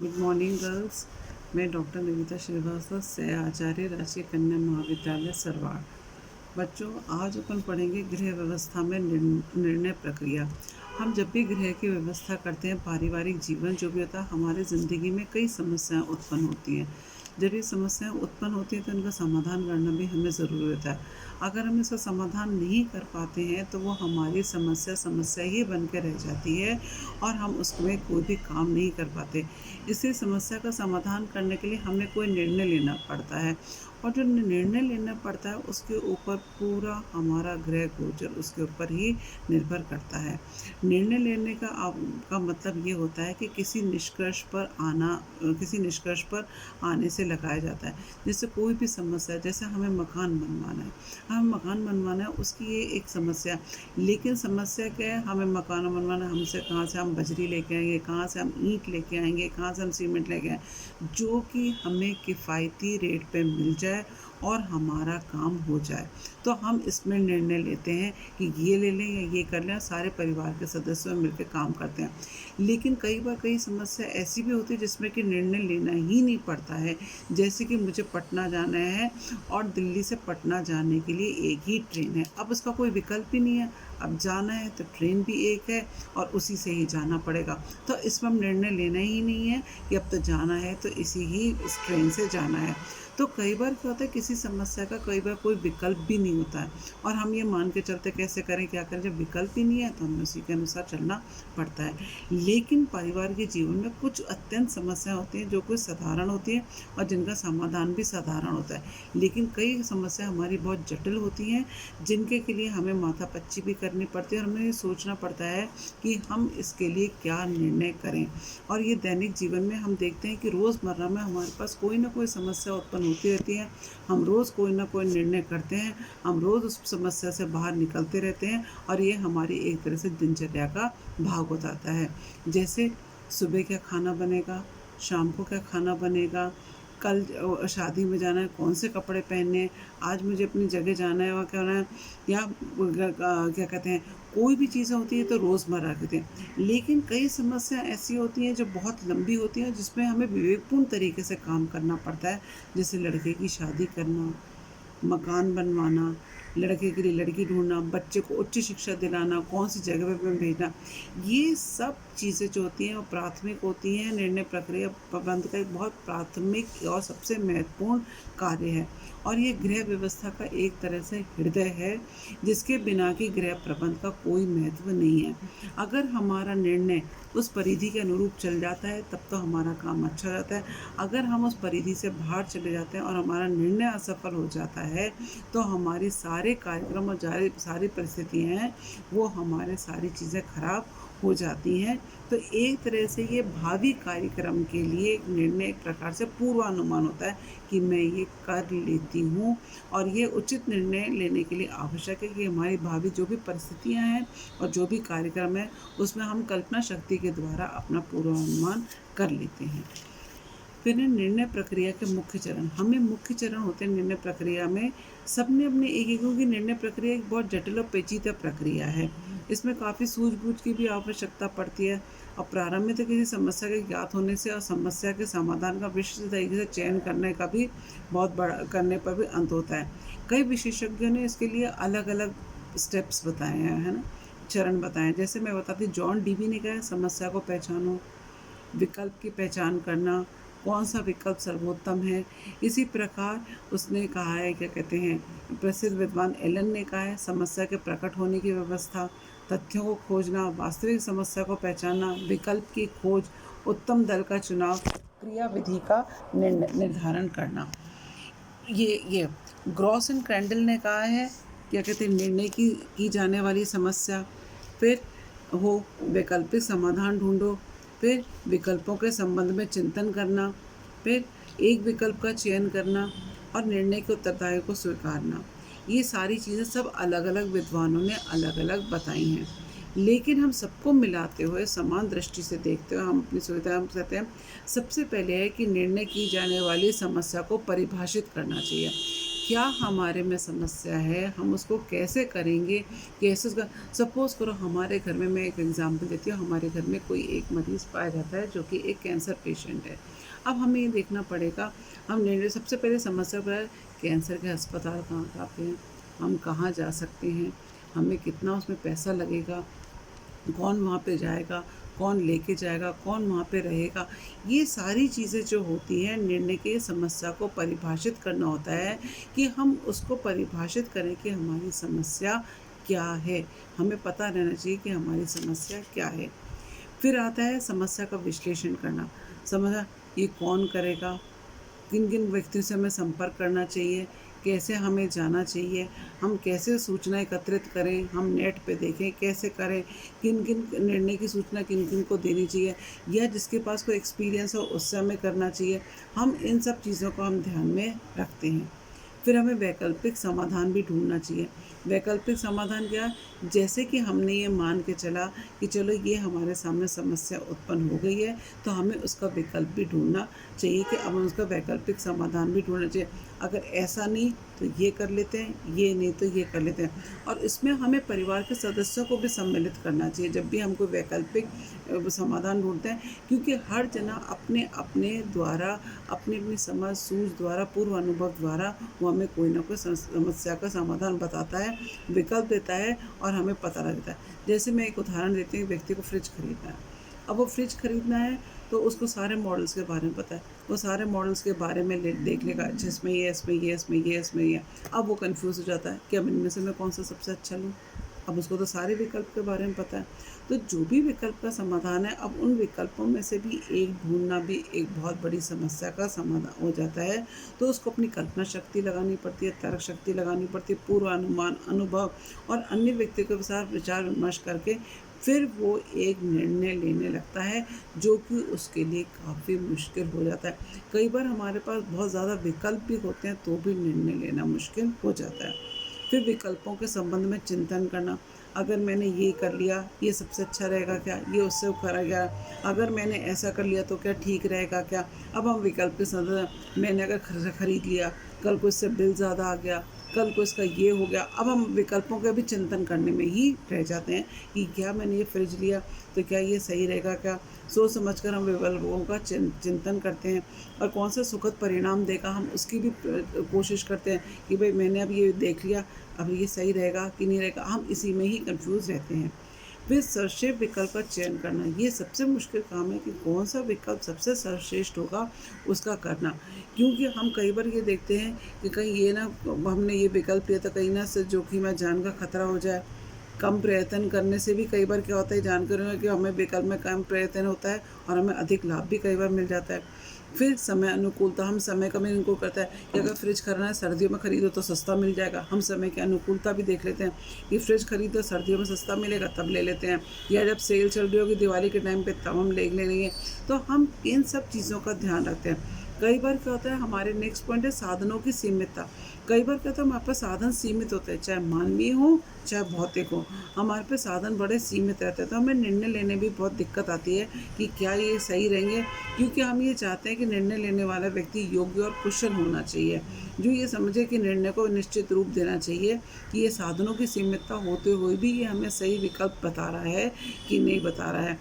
Good morning girls. मैं doctor Nivita Srivastava से आचार्य राजकीय कन्या महाविद्यालय सरवाड़। बच्चों, आज अपन पढ़ेंगे गृह व्यवस्था में निर्णय प्रक्रिया। हम जब भी गृह की व्यवस्था करते हैं, पारिवारिक जीवन जो भी होता है, हमारे ज़िंदगी में कई समस्याएं उत्पन्न होती हैं। जब ये समस्याएं उत्पन्न होती हैं तो इनका समाधान करना भी हमें ज़रूरी होता है। अगर हम इसका समाधान नहीं कर पाते हैं तो वो हमारी समस्या ही बन के रह जाती है और हम उसमें कोई भी काम नहीं कर पाते। इसी समस्या का समाधान करने के लिए हमें कोई निर्णय लेना पड़ता है और जो निर्णय लेना पड़ता है उसके ऊपर पूरा हमारा गृह गोचर उसके ऊपर ही निर्भर करता है। निर्णय लेने का मतलब ये होता है कि किसी निष्कर्ष पर आने से लगाया जाता है। जैसे कोई भी समस्या, जैसे हमें मकान बनवाना है, उसकी ये एक समस्या। लेकिन समस्या क्या है, हमें मकान बनवाना, हमसे कहाँ से हम बजरी लेके आएंगे, कहाँ से हम ईंट लेके आएंगे, कहाँ से हम सीमेंट लेके आएंगे, जो कि हमें किफ़ायती रेट पे मिल जाए और हमारा काम हो जाए। तो हम इसमें निर्णय लेते हैं कि ये ले लें या ये कर लें, सारे परिवार के सदस्य मिलकर काम करते हैं। लेकिन कई समस्या ऐसी भी होती है जिसमें कि निर्णय लेना ही नहीं पड़ता है। जैसे कि मुझे पटना जाना है और दिल्ली से पटना जाने के लिए एक ही ट्रेन है, अब उसका कोई विकल्प ही नहीं है। अब जाना है तो ट्रेन भी एक है और उसी से ही जाना पड़ेगा। तो इसमें हम निर्णय लेना ही नहीं है कि अब तो जाना है तो इस ट्रेन से जाना है। तो कई बार क्या होता है, किसी समस्या का कई बार कोई विकल्प भी नहीं होता है और हम ये मान के चलते कैसे करें, क्या करें, जब विकल्प ही नहीं है तो हमें उसी के अनुसार चलना पड़ता है। लेकिन परिवार के जीवन में कुछ अत्यंत समस्या होती हैं जो कुछ साधारण होती हैं और जिनका समाधान भी साधारण होता है। लेकिन कई समस्या हमारी बहुत जटिल होती हैं जिनके के लिए हमें माथापच्ची भी करनी पड़ती है और हमें ये सोचना पड़ता है कि हम इसके लिए क्या निर्णय करें। और ये दैनिक जीवन में हम देखते हैं कि रोज़मर्रा में हमारे पास कोई ना कोई समस्या उत्पन्न होती रहती है। हम रोज़ कोई ना कोई निर्णय करते हैं, हम रोज़ उस समस्या से बाहर निकलते रहते हैं और ये हमारी एक तरह से दिनचर्या का भाग हो जाता है। जैसे सुबह क्या खाना बनेगा, शाम को क्या खाना बनेगा, कल शादी में जाना है, कौन से कपड़े पहनने हैं, आज मुझे अपनी जगह जाना है, वहाँ क्या होना है, या क्या कहते हैं, कोई भी चीज़ें होती हैं तो रोज़मर्रा के थे। लेकिन कई समस्या ऐसी होती हैं जो बहुत लंबी होती हैं जिसमें हमें विवेकपूर्ण तरीके से काम करना पड़ता है। जैसे लड़के की शादी करना, मकान बनवाना, लड़के के लिए लड़की ढूंढना, बच्चे को उच्च शिक्षा दिलाना, कौन सी जगह पे भेजना, ये सब चीज़ें जो होती हैं वो प्राथमिक होती हैं। निर्णय प्रक्रिया प्रबंध का एक बहुत प्राथमिक और सबसे महत्वपूर्ण कार्य है और ये गृह व्यवस्था का एक तरह से हृदय है जिसके बिना कि गृह प्रबंध का कोई महत्व नहीं है। अगर हमारा निर्णय उस परिधि के अनुरूप चल जाता है तब तो हमारा काम अच्छा रहता है। अगर हम उस परिधि से बाहर चले जाते हैं और हमारा निर्णय असफल हो जाता है तो हमारे सारे कार्यक्रम और सारी परिस्थितियाँ हैं वो हमारे सारी चीज़ें खराब हो जाती हैं। तो एक तरह से ये भावी कार्यक्रम के लिए एक निर्णय एक प्रकार से पूर्वानुमान होता है कि मैं ये कर लेती हूँ और ये उचित निर्णय लेने के लिए आवश्यक है कि हमारी भावी जो भी परिस्थितियाँ हैं और जो भी कार्यक्रम है उसमें हम कल्पना शक्ति के द्वारा अपना पूर्वानुमान कर लेते हैं। फिर निर्णय प्रक्रिया के मुख्य चरण, हमें मुख्य चरण होते हैं निर्णय प्रक्रिया में। सबने अपने एक क्योंकि निर्णय प्रक्रिया एक बहुत जटिल और पेचीदा प्रक्रिया है। इसमें काफ़ी सूझबूझ की भी आवश्यकता पड़ती है और प्रारंभ में तो किसी समस्या के ज्ञात होने से और समस्या के समाधान का विशिष्ट तरीके से चयन करने का भी बहुत बड़ा करने पर भी अंत होता है। कई विशेषज्ञों ने इसके लिए अलग अलग स्टेप्स बताए हैं, है ना, चरण बताएं। जैसे मैं बताती हूँ, जॉन डीवी ने कहा है समस्या को पहचानो, विकल्प की पहचान करना, कौन सा विकल्प सर्वोत्तम है। इसी प्रकार उसने कहा है, क्या कहते हैं, प्रसिद्ध विद्वान एलन ने कहा है समस्या के प्रकट होने की व्यवस्था, तथ्यों को खोजना, वास्तविक समस्या को पहचानना, विकल्प की खोज, उत्तम दल का चुनाव, क्रियाविधि का निर्धारण करना। ये ग्रॉस एंड क्रैंडल ने कहा है, क्या कहते हैं, निर्णय की जाने वाली समस्या, फिर हो वैकल्पिक समाधान ढूंढो, फिर विकल्पों के संबंध में चिंतन करना, फिर एक विकल्प का चयन करना और निर्णय के उत्तरदायित्व को स्वीकारना। ये सारी चीज़ें सब अलग अलग विद्वानों ने अलग अलग बताई हैं। लेकिन हम सबको मिलाते हुए समान दृष्टि से देखते हुए हम अपनी सुविधा में कहते हैं सबसे पहले है कि निर्णय की जाने वाली समस्या को परिभाषित करना चाहिए। क्या हमारे में समस्या है, हम उसको कैसे करेंगे, कैसे उसका सपोज़ करो हमारे घर में, मैं एक एग्ज़ाम्पल देती हूँ, हमारे घर में कोई एक मरीज़ पाया जाता है जो कि एक कैंसर पेशेंट है। अब हमें ये देखना पड़ेगा, हम निर्णय सबसे पहले समस्या पर कैंसर के अस्पताल कहाँ-कहाँ पे हैं, हम कहाँ जा सकते हैं, हमें कितना उसमें पैसा लगेगा, कौन वहाँ पे जाएगा, कौन लेके जाएगा, कौन वहाँ पे रहेगा। ये सारी चीज़ें जो होती हैं, निर्णय की समस्या को परिभाषित करना होता है कि हम उसको परिभाषित करें कि हमारी समस्या क्या है। हमें पता रहना चाहिए कि हमारी समस्या क्या है। फिर आता है समस्या का विश्लेषण करना। समस्या ये कौन करेगा? किन-किन व्यक्तियों से हमें संपर्क करना चाहिए, कैसे हमें जाना चाहिए, हम कैसे सूचना एकत्रित करें, हम नेट पे देखें कैसे करें, किन-किन निर्णय की सूचना किन-किन को देनी चाहिए या जिसके पास कोई एक्सपीरियंस हो उससे हमें करना चाहिए। हम इन सब चीज़ों को हम ध्यान में रखते हैं। फिर हमें वैकल्पिक समाधान भी ढूँढना चाहिए। वैकल्पिक समाधान क्या है? जैसे कि हमने ये मान के चला कि चलो ये हमारे सामने समस्या उत्पन्न हो गई है, तो हमें उसका विकल्प भी ढूँढना चाहिए कि अब हम उसका वैकल्पिक समाधान भी ढूँढना चाहिए। अगर ऐसा नहीं तो ये कर लेते हैं, ये नहीं तो ये कर लेते हैं। और इसमें हमें परिवार के सदस्यों को भी सम्मिलित करना चाहिए जब भी हम कोई वैकल्पिक समाधान ढूँढते हैं, क्योंकि हर जना अपने-अपने द्वारा, अपनी-अपनी समझ सूझ द्वारा, पूर्व अनुभव द्वारा वो हमें कोई ना कोई समस्या का समाधान बताता है, विकल्प देता है और हमें पता लगता है। जैसे मैं एक उदाहरण देती हूँ, एक व्यक्ति को फ्रिज खरीदना है। अब वो फ्रिज खरीदना है तो उसको सारे मॉडल्स के बारे में पता है। वो सारे मॉडल्स के बारे में देख लेगा, अच्छा इसमें ये, इसमें ये, इसमें ये, इसमें ये। अब वो कन्फ्यूज़ हो जाता है कि अब इनमें से मैं कौन-सा सबसे अच्छा लूँ? अब उसको तो सारे विकल्प के बारे में पता है। तो जो भी विकल्प का समाधान है, अब उन विकल्पों में से भी एक ढूँढना भी एक बहुत बड़ी समस्या का समाधान हो जाता है। तो उसको अपनी कल्पना शक्ति लगानी पड़ती है, तर्क शक्ति लगानी पड़ती है, पूर्वानुमान, अनुभव और अन्य व्यक्तियों के साथ विचार विमर्श करके फिर वो एक निर्णय लेने लगता है, जो कि उसके लिए काफ़ी मुश्किल हो जाता है। कई बार हमारे पास बहुत ज़्यादा विकल्प भी होते हैं, तो भी निर्णय लेना मुश्किल हो जाता है। फिर विकल्पों के संबंध में चिंतन करना, अगर मैंने ये कर लिया, ये सबसे अच्छा रहेगा क्या? ये उससे करा गया, अगर मैंने ऐसा कर लिया तो क्या ठीक रहेगा क्या? अब हम विकल्प के संदर्भ मैंने अगर खरीद लिया, कल को इससे बिल ज़्यादा आ गया, कल को इसका ये हो गया। अब हम विकल्पों का भी चिंतन करने में ही रह जाते हैं कि क्या मैंने ये फ्रिज लिया तो क्या ये सही रहेगा क्या? सोच समझकर हम विकल्पों का चिंतन करते हैं और कौन सा सुखद परिणाम देगा, हम उसकी भी कोशिश करते हैं कि भाई मैंने अब ये देख लिया, अब ये सही रहेगा कि नहीं रहेगा, हम इसी में ही कन्फ्यूज़ रहते हैं। फिर सर्वश्रेष्ठ विकल्प का चयन करना, ये सबसे मुश्किल काम है कि कौन सा विकल्प सबसे सर्वश्रेष्ठ होगा उसका करना। क्योंकि हम कई बार ये देखते हैं कि कहीं ये ना, हमने ये विकल्प लिया तो कहीं ना से जोखिम या जान का खतरा हो जाए। कम प्रयत्न करने से भी कई बार क्या होता है, जानकारी में कि हमें विकल्प में कम प्रयत्न होता है और हमें अधिक लाभ भी कई बार मिल जाता है। फिर समय अनुकूलता, हम समय का भी इनको करता है कि अगर फ्रिज खरीदना है सर्दियों में खरीदो तो सस्ता मिल जाएगा, हम समय की अनुकूलता भी देख लेते हैं कि फ्रिज खरीदो सर्दियों में सस्ता मिलेगा तब ले लेते हैं, या जब सेल चल रही होगी दिवाली के टाइम पे तब हम ले लेंगे। तो हम इन सब चीज़ों का ध्यान रखते हैं। कई बार क्या होता है, हमारे नेक्स्ट पॉइंट है साधनों की सीमितता। कई बार क्या होता है, हमारे पास साधन सीमित होते हैं, चाहे मानवीय हो चाहे भौतिक हो, हमारे पे साधन बड़े सीमित रहते हैं, तो हमें निर्णय लेने भी बहुत दिक्कत आती है कि क्या ये सही रहेंगे, क्योंकि हम ये चाहते हैं कि निर्णय लेने वाला व्यक्ति योग्य और कुशल होना चाहिए, जो ये समझे कि निर्णय को निश्चित रूप देना चाहिए कि ये साधनों की सीमितता होते हुए भी ये हमें सही विकल्प बता रहा है कि नहीं बता रहा है।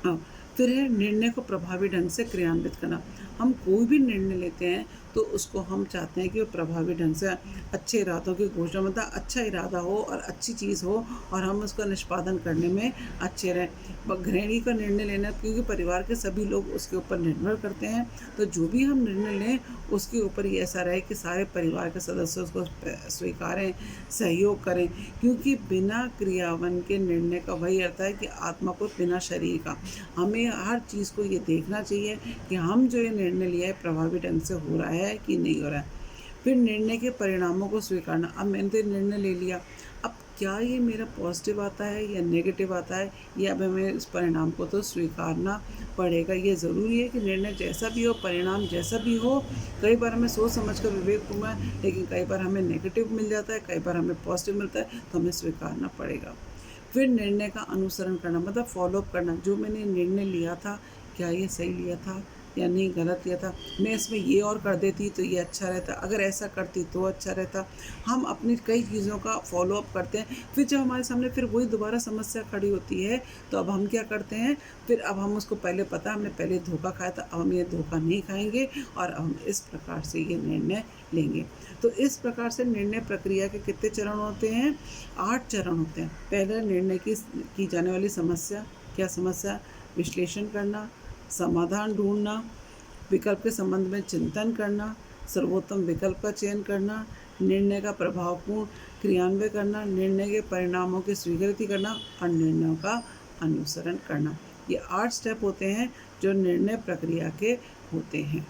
हाँ, फिर है निर्णय को प्रभावी ढंग से क्रियान्वित करना। हम कोई भी निर्णय लेते हैं तो उसको हम चाहते हैं कि वो प्रभावी ढंग से, अच्छे इरादों की घोषणा, मतलब अच्छा इरादा हो और अच्छी चीज़ हो और हम उसका निष्पादन करने में अच्छे रहें। गृहिणी का निर्णय लेना, क्योंकि परिवार के सभी लोग उसके ऊपर निर्भर करते हैं, तो जो भी हम निर्णय लें उसके ऊपर ये ऐसा रहे कि सारे परिवार के सदस्य उसको स्वीकारें, सहयोग करें, क्योंकि बिना क्रियावन के निर्णय का वही अर्थ है कि आत्मा को बिना शरीर का। हमें हर चीज़ को ये देखना चाहिए कि हम जो ये निर्णय लिया है प्रभावी ढंग से हो रहा है कि नहीं हो रहा है। फिर निर्णय के परिणामों को स्वीकारना, अब मैंने तो निर्णय ले लिया, अब क्या ये मेरा पॉजिटिव आता है या नेगेटिव आता है, या अब हमें इस परिणाम को तो स्वीकारना पड़ेगा। ये ज़रूरी है कि निर्णय जैसा भी हो, परिणाम जैसा भी हो, कई बार हमें सोच समझ कर विवेकपूर्ण है, लेकिन कई बार हमें नेगेटिव मिल जाता है, कई बार हमें पॉजिटिव मिलता है, तो हमें स्वीकारना पड़ेगा। फिर निर्णय का अनुसरण करना, मतलब फॉलोअप करना, जो मैंने निर्णय लिया था क्या ये सही लिया था, या नहीं गलत किया था, मैं इसमें ये और कर देती तो ये अच्छा रहता, अगर ऐसा करती तो अच्छा रहता। हम अपनी कई चीज़ों का फ़ॉलो अप करते हैं, फिर जब हमारे सामने फिर वही दोबारा समस्या खड़ी होती है, तो अब हम क्या करते हैं, फिर अब हम उसको पहले पता है हमने पहले धोखा खाया था, अब हम ये धोखा नहीं खाएँगे और अब हम इस प्रकार से ये निर्णय लेंगे। तो इस प्रकार से निर्णय प्रक्रिया के कितने चरण होते हैं? 8 चरण होते हैं। पहले निर्णय की जाने वाली समस्या, क्या समस्या? विश्लेषण करना, समाधान ढूँढना, विकल्प के संबंध में चिंतन करना, सर्वोत्तम विकल्प का चयन करना, निर्णय का प्रभावपूर्ण क्रियान्वयन करना, निर्णय के परिणामों की स्वीकृति करना और निर्णयों का अनुसरण करना। ये 8 स्टेप होते हैं जो निर्णय प्रक्रिया के होते हैं।